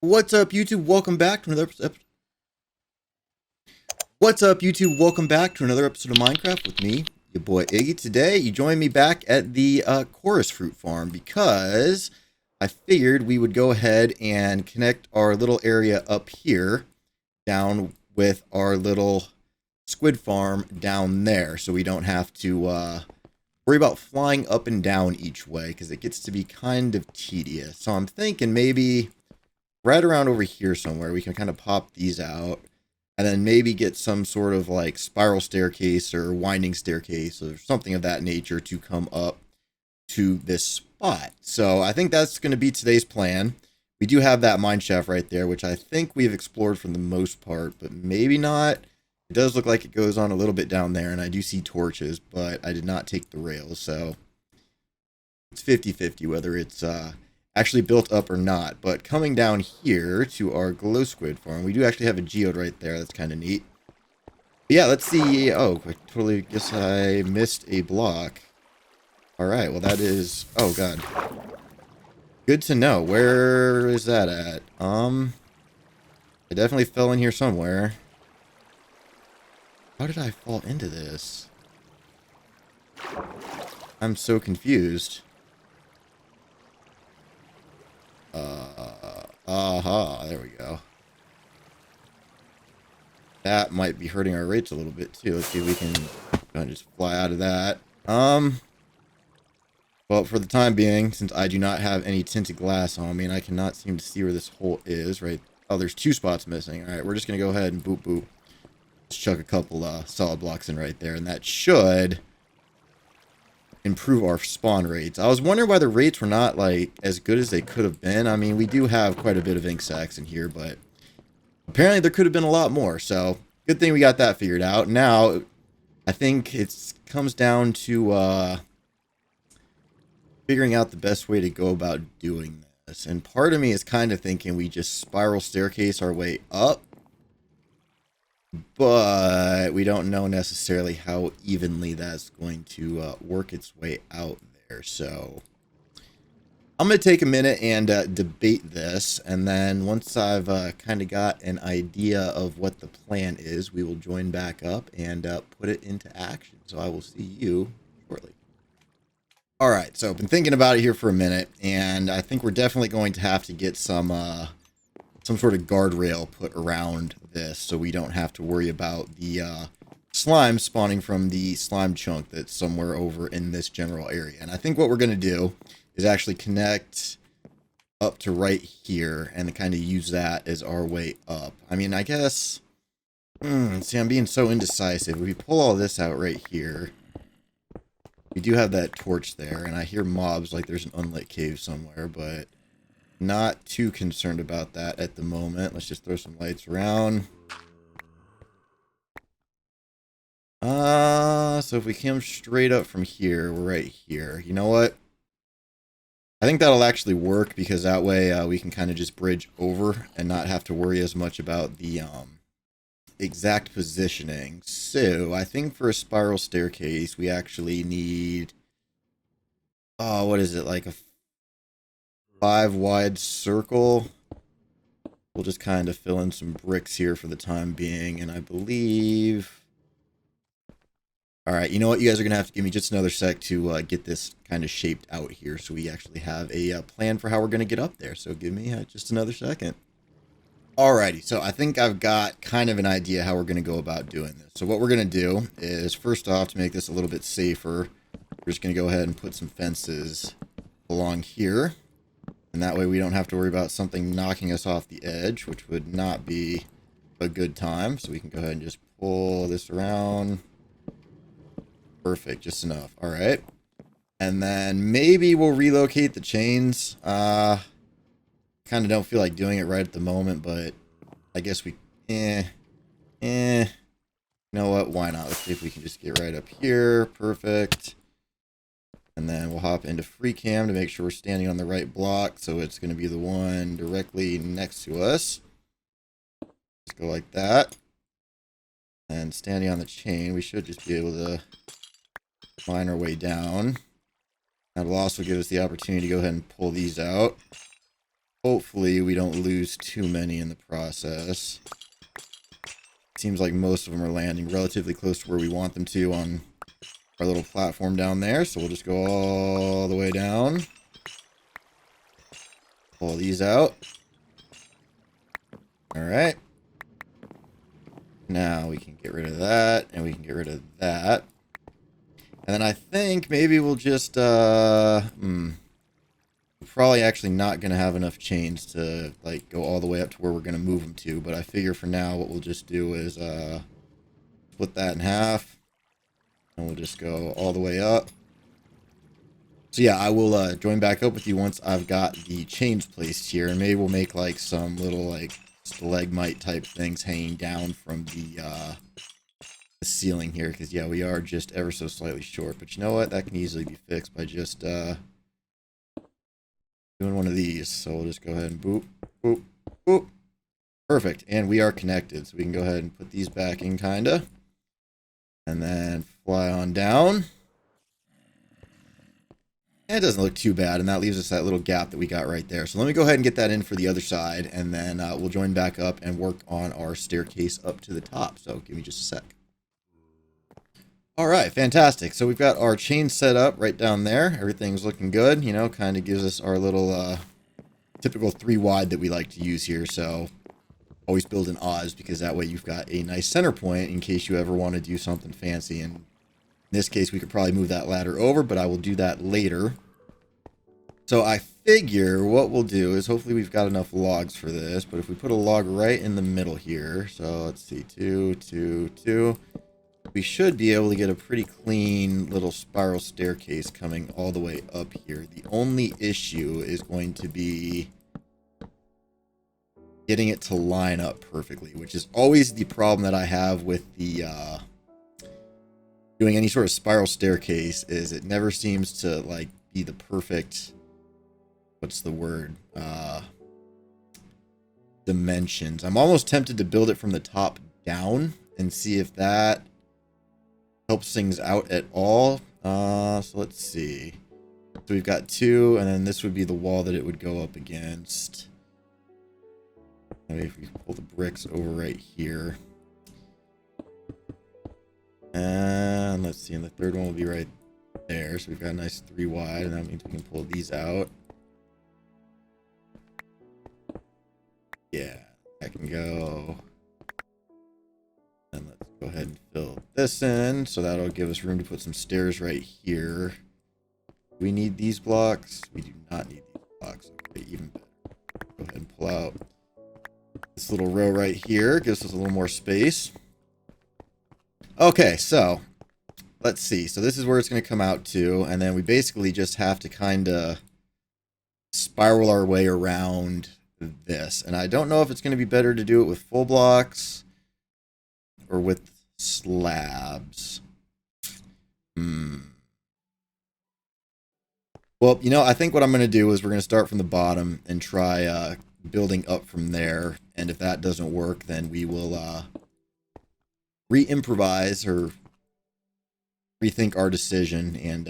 What's up, YouTube? Welcome back to another episode. What's up, YouTube? Welcome back to another episode of Minecraft with me, your boy Iggy. Today, you join me back at the Chorus Fruit Farm because I figured we would go ahead and connect our little area up here down with our little squid farm down there, so we don't have to worry about flying up and down each way because it gets to be kind of tedious. So I'm thinking maybe right around over here somewhere, we can kind of pop these out and then maybe get some sort of like spiral staircase or winding staircase or something of that nature to come up to this spot. So I think that's going to be today's plan. We do have that mine shaft right there, which I think we've explored for the most part, but maybe not. It does look like it goes on a little bit down there, and I do see torches, but I did not take the rails, so it's 50-50 whether it's actually built up or not. But coming down here to our glow squid farm, we do actually have a geode right there. That's kind of neat. But yeah, let's see. Oh, I totally guess I missed a block. All right, well that is, oh god, good to know. Where is that at? I definitely fell in here somewhere. How did I fall into this? I'm so confused. There we go. That might be hurting our rates a little bit too. Let's see if we can go and just fly out of that. Well, for the time being, since I do not have any tinted glass on me and I cannot seem to see where this hole is, right? Oh, there's two spots missing. All right, we're just gonna go ahead and boop boop. Let's chuck a couple solid blocks in right there, and that should improve our spawn rates. I was wondering why the rates were not like as good as they could have been. I mean, we do have quite a bit of ink sacs in here, but apparently there could have been a lot more. So good thing we got that figured out. Now I think it comes down to figuring out the best way to go about doing this. And part of me is kind of thinking we just spiral staircase our way up, but we don't know necessarily how evenly that's going to work its way out there. So I'm going to take a minute and debate this, and then once I've kind of got an idea of what the plan is, we will join back up and put it into action. So I will see you shortly. All right, so I've been thinking about it here for a minute, and I think we're definitely going to have to get some sort of guardrail put around this so we don't have to worry about the slime spawning from the slime chunk that's somewhere over in this general area. And I think what we're going to do is actually connect up to right here and kind of use that as our way up. I mean, I guess, see, I'm being so indecisive. If we pull all this out right here, we do have that torch there, and I hear mobs like there's an unlit cave somewhere, but not too concerned about that at the moment. Let's just throw some lights around. So if we come straight up from here, we're right here. You know what? I think that'll actually work because that way we can kind of just bridge over and not have to worry as much about the exact positioning. So I think for a spiral staircase, we actually need, what is it, like a 5 wide circle. We'll just kind of fill in some bricks here for the time being, and I believe, all right, you know what, you guys are gonna have to give me just another sec to get this kind of shaped out here so we actually have a plan for how we're gonna get up there. So give me just another second. Alrighty, so I think I've got kind of an idea how we're gonna go about doing this. So what we're gonna do is, first off, to make this a little bit safer, we're just gonna go ahead and put some fences along here. And that way we don't have to worry about something knocking us off the edge, which would not be a good time. So we can go ahead and just pull this around. Perfect, just enough. All right. And then maybe we'll relocate the chains. Kind of don't feel like doing it right at the moment, but I guess we, you know what? Why not? Let's see if we can just get right up here. Perfect. And then we'll hop into free cam to make sure we're standing on the right block. So it's going to be the one directly next to us. Let's go like that. And standing on the chain, we should just be able to mine our way down. That'll also give us the opportunity to go ahead and pull these out. hopefully we don't lose too many in the process. Seems like most of them are landing relatively close to where we want them to on our little platform down there. So we'll just go all the way down. Pull these out. Alright. Now we can get rid of that, and we can get rid of that. And then I think maybe we'll just, we're probably actually not going to have enough chains to, like, go all the way up to where we're going to move them to. But I figure for now what we'll just do is, split that in half. And we'll just go all the way up. So yeah, I will join back up with you once I've got the chains placed here. And maybe we'll make, like, some little, like, stalagmite type things hanging down from the ceiling here. Because, yeah, we are just ever so slightly short. But you know what? That can easily be fixed by just, doing one of these. So we'll just go ahead and boop, boop, boop. Perfect. And we are connected. So we can go ahead and put these back in, kinda. And then fly on down. And it doesn't look too bad. And that leaves us that little gap that we got right there. So let me go ahead and get that in for the other side. And then we'll join back up and work on our staircase up to the top. So give me just a sec. All right, fantastic. So we've got our chain set up right down there. Everything's looking good. You know, kind of gives us our little typical 3 wide that we like to use here. So always build an Oz because that way you've got a nice center point in case you ever want to do something fancy. And in this case, we could probably move that ladder over, but I will do that later. So I figure what we'll do is hopefully we've got enough logs for this. But if we put a log right in the middle here, so let's see, 2, 2, 2. We should be able to get a pretty clean little spiral staircase coming all the way up here. The only issue is going to be getting it to line up perfectly, which is always the problem that I have with the doing any sort of spiral staircase, is it never seems to like be the perfect, what's the word, dimensions. I'm almost tempted to build it from the top down and see if that helps things out at all. So let's see. So we've got 2, and then this would be the wall that it would go up against. Maybe if we pull the bricks over right here. And let's see, and the third one will be right there. So we've got a nice 3 wide, and that means we can pull these out. Yeah, that can go. And let's go ahead and fill this in. So that'll give us room to put some stairs right here. Do we need these blocks? We do not need these blocks. Okay, even better. Go ahead and pull out this little row right here. Gives us a little more space. Okay, so let's see. So this is where it's going to come out to. And then we basically just have to kind of spiral our way around this. And I don't know if it's going to be better to do it with full blocks or with slabs. Well, you know, I think what I'm going to do is we're going to start from the bottom and try building up from there. And if that doesn't work, then we will re-improvise or rethink our decision and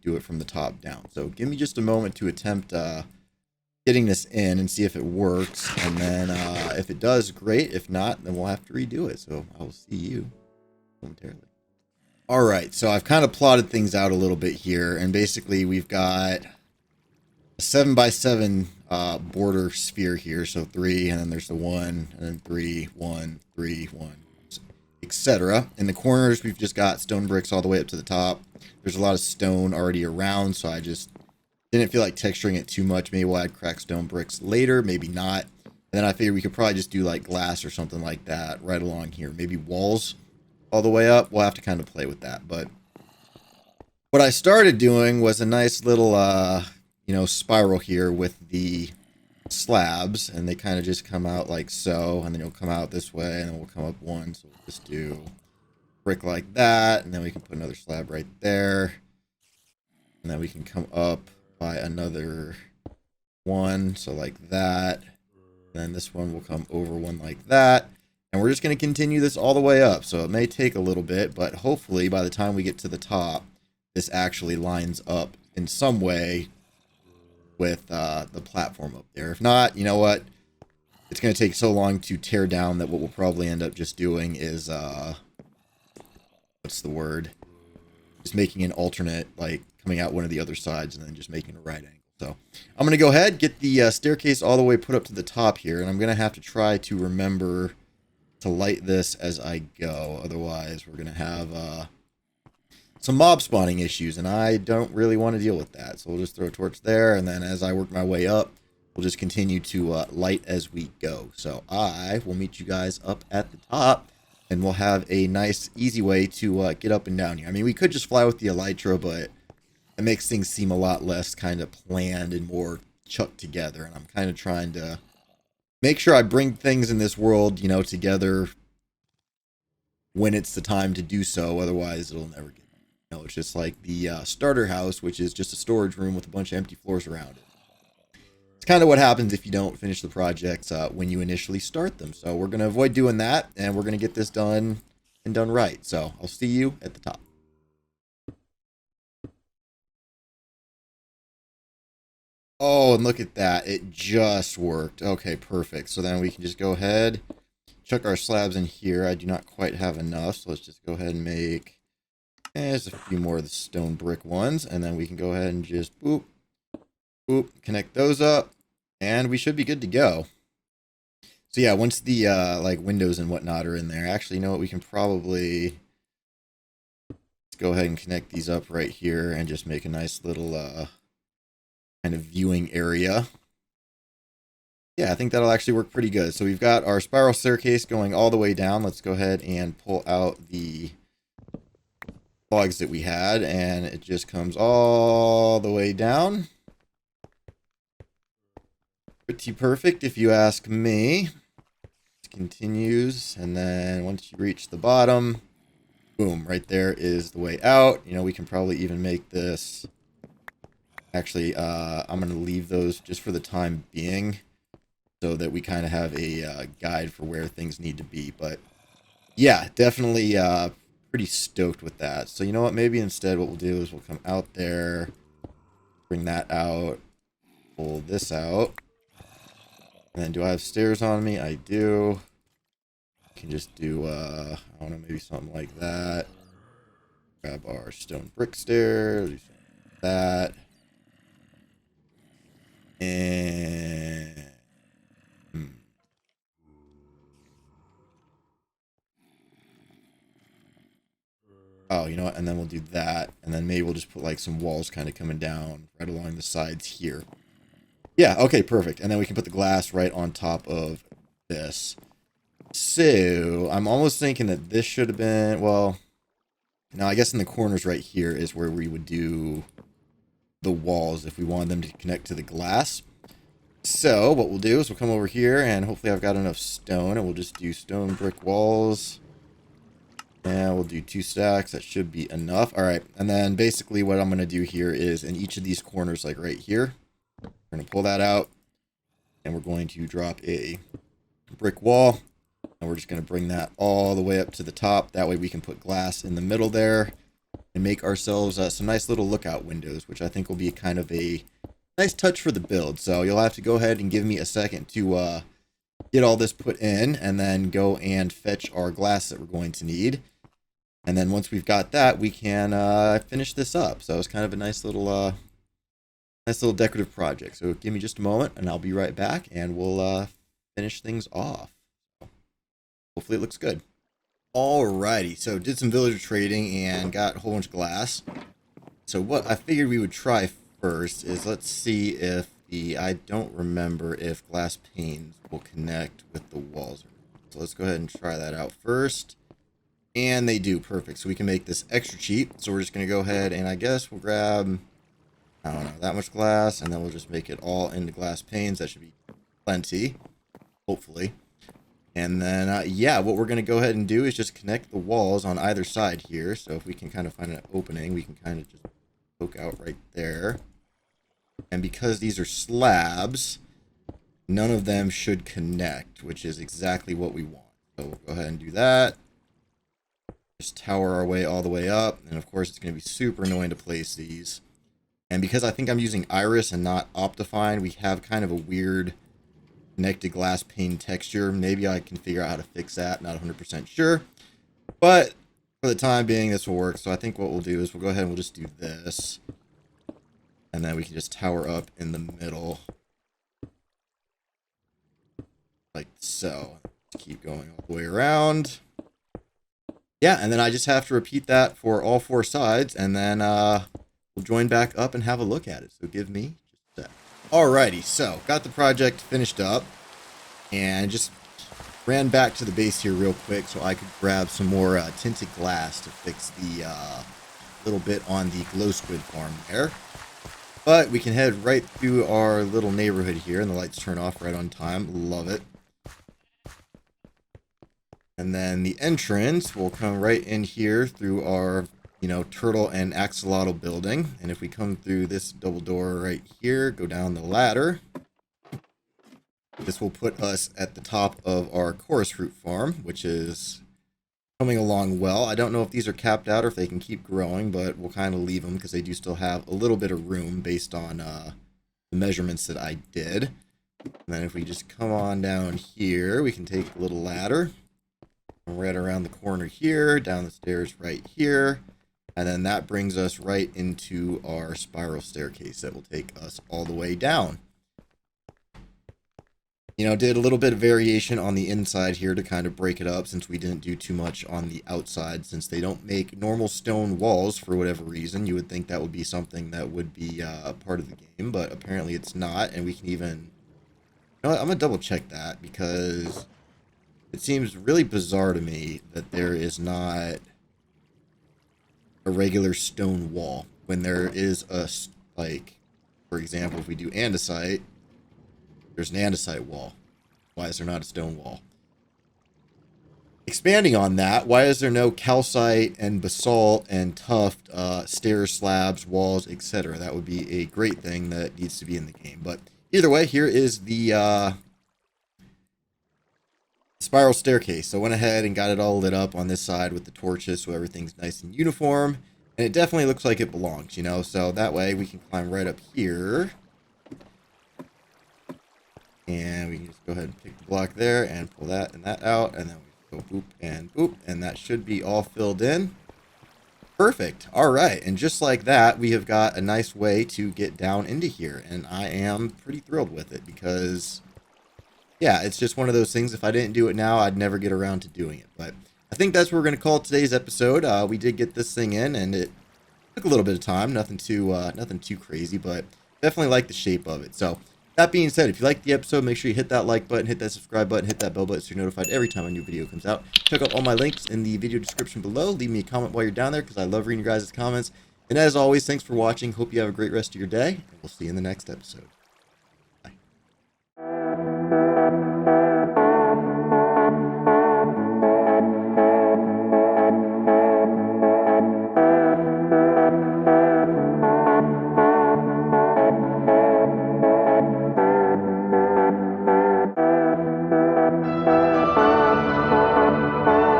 do it from the top down. So give me just a moment to attempt getting this in and see if it works. And then if it does, great. If not, then we'll have to redo it. So I will see you momentarily. All right, so I've kind of plotted things out a little bit here. And basically we've got a 7x7 border sphere here. So 3, and then there's the 1, and then 3, 1, 3, 1, etc. In the corners, we've just got stone bricks all the way up to the top. There's a lot of stone already around, so I just didn't feel like texturing it too much. Maybe we'll add cracked stone bricks later, maybe not. And then I figured we could probably just do like glass or something like that right along here. Maybe walls all the way up. We'll have to kind of play with that. But what I started doing was a nice little, you know, spiral here with the slabs. And they kind of just come out like so. And then it'll come out this way, and then we'll come up 1. So we'll just do brick like that. And then we can put another slab right there. And then we can come up by another 1, so like that. And then this one will come over 1 like that. And we're just going to continue this all the way up. So it may take a little bit, but hopefully by the time we get to the top, this actually lines up in some way with the platform up there. If not, you know what? It's going to take so long to tear down that what we'll probably end up just doing is, what's the word? Just making an alternate, like coming out one of the other sides and then just making a right angle. So I'm going to go ahead, get the staircase all the way put up to the top here, and I'm going to have to try to remember to light this as I go. Otherwise, we're going to have some mob spawning issues, and I don't really want to deal with that. So we'll just throw a torch there, and then as I work my way up, we'll just continue to light as we go. So I will meet you guys up at the top, and we'll have a nice, easy way to get up and down here. I mean, we could just fly with the elytra, but it makes things seem a lot less kind of planned and more chucked together. And I'm kind of trying to make sure I bring things in this world, you know, together when it's the time to do so. Otherwise, it'll never get, you know, it's just like the starter house, which is just a storage room with a bunch of empty floors around it. It's kind of what happens if you don't finish the projects when you initially start them. So we're going to avoid doing that, and we're going to get this done and done right. So I'll see you at the top. Oh, and look at that. It just worked. Okay, perfect. So then we can just go ahead, chuck our slabs in here. I do not quite have enough, so let's just go ahead and make just a few more of the stone brick ones, and then we can go ahead and just boop, boop, connect those up, and we should be good to go. So yeah, once the like windows and whatnot are in there, actually, you know what, we can probably let's go ahead and connect these up right here and just make a nice little kind of viewing area. Yeah, I think that'll actually work pretty good. So we've got our spiral staircase going all the way down. Let's go ahead and pull out the logs that we had, and it just comes all the way down. Pretty perfect if you ask me. It continues, and then once you reach the bottom, boom, right there is the way out. You know, we can probably even make this. Actually, I'm going to leave those just for the time being so that we kind of have a guide for where things need to be. But yeah, definitely pretty stoked with that. So you know what? Maybe instead what we'll do is we'll come out there, bring that out, pull this out. And then do I have stairs on me? I do. I can just do, I don't know, maybe something like that. Grab our stone brick stairs, do something like that. And oh, you know what? And then we'll do that, and then maybe we'll just put like some walls kind of coming down right along the sides here. Yeah, okay, perfect. And then we can put the glass right on top of this. So I'm almost thinking that this should have been, well, now I guess in the corners right here is where we would do the walls if we wanted them to connect to the glass. So what we'll do is we'll come over here, and hopefully I've got enough stone, and we'll just do stone brick walls. And we'll do 2 stacks. That should be enough. All right. And then basically what I'm going to do here is in each of these corners, like right here, we're going to pull that out, and we're going to drop a brick wall, and we're just going to bring that all the way up to the top. That way we can put glass in the middle there and make ourselves some nice little lookout windows, which I think will be kind of a nice touch for the build. So you'll have to go ahead and give me a second to get all this put in, and then go and fetch our glass that we're going to need. And then once we've got that, we can finish this up. So it's kind of a nice little decorative project. So give me just a moment, and I'll be right back, and we'll finish things off. Hopefully it looks good. Alrighty, so did some villager trading and got a whole bunch of glass. So what I figured we would try first is let's see if I don't remember if glass panes will connect with the walls. So let's go ahead and try that out first. And they do, perfect. So we can make this extra cheap. So we're just going to go ahead and I guess we'll grab, I don't know, that much glass, and then we'll just make it all into glass panes. That should be plenty, hopefully. And then, yeah, what we're going to go ahead and do is just connect the walls on either side here. So if we can kind of find an opening, we can kind of just poke out right there. And because these are slabs, none of them should connect, which is exactly what we want. So we'll go ahead and do that. Just tower our way all the way up. And of course, it's going to be super annoying to place these. And because I think I'm using Iris and not Optifine, we have kind of a weird connected glass pane texture. Maybe I can figure out how to fix that. Not 100% sure. But for the time being, this will work. So I think what we'll do is we'll go ahead and we'll just do this. And then we can just tower up in the middle. Like so. Keep going all the way around. Yeah, and then I just have to repeat that for all 4 sides. And then we'll join back up and have a look at it. So give me just a sec. Alrighty, so got the project finished up. And just ran back to the base here real quick so I could grab some more tinted glass to fix the little bit on the glow squid farm there. But we can head right through our little neighborhood here, and the lights turn off right on time. Love it. And then the entrance will come right in here through our, turtle and axolotl building. And if we come through this double door right here, go down the ladder, this will put us at the top of our chorus fruit farm, which is coming along well. I don't know if these are capped out or if they can keep growing, but we'll kind of leave them because they do still have a little bit of room based on the measurements that I did. And then if we just come on down here, we can take a little ladder. Right around the corner here, down the stairs right here, and then that brings us right into our spiral staircase that will take us all the way down. Did a little bit of variation on the inside here to kind of break it up since we didn't do too much on the outside, since they don't make normal stone walls for whatever reason. You would think that would be something that would be a part of the game, but apparently it's not, and we can even... I'm going to double check that because... it seems really bizarre to me that there is not a regular stone wall when there is for example, if we do andesite, there's an andesite wall. Why is there not a stone wall? Expanding on that, why is there no calcite and basalt and tuft stairs, slabs, walls, etc.? That would be a great thing that needs to be in the game. But either way, here is the... spiral staircase. So I went ahead and got it all lit up on this side with the torches so everything's nice and uniform. And it definitely looks like it belongs, so that way we can climb right up here. And we can just go ahead and pick the block there and pull that and that out. And then we go boop, and that should be all filled in. Perfect. All right. And just like that, we have got a nice way to get down into here. And I am pretty thrilled with it because... yeah, it's just one of those things. If I didn't do it now, I'd never get around to doing it. But I think that's what we're going to call today's episode. We did get this thing in, and it took a little bit of time. Nothing too crazy, but definitely like the shape of it. So that being said, if you liked the episode, make sure you hit that like button, hit that subscribe button, hit that bell button so you're notified every time a new video comes out. Check out all my links in the video description below. Leave me a comment while you're down there because I love reading your guys' comments. And as always, thanks for watching. Hope you have a great rest of your day, and we'll see you in the next episode.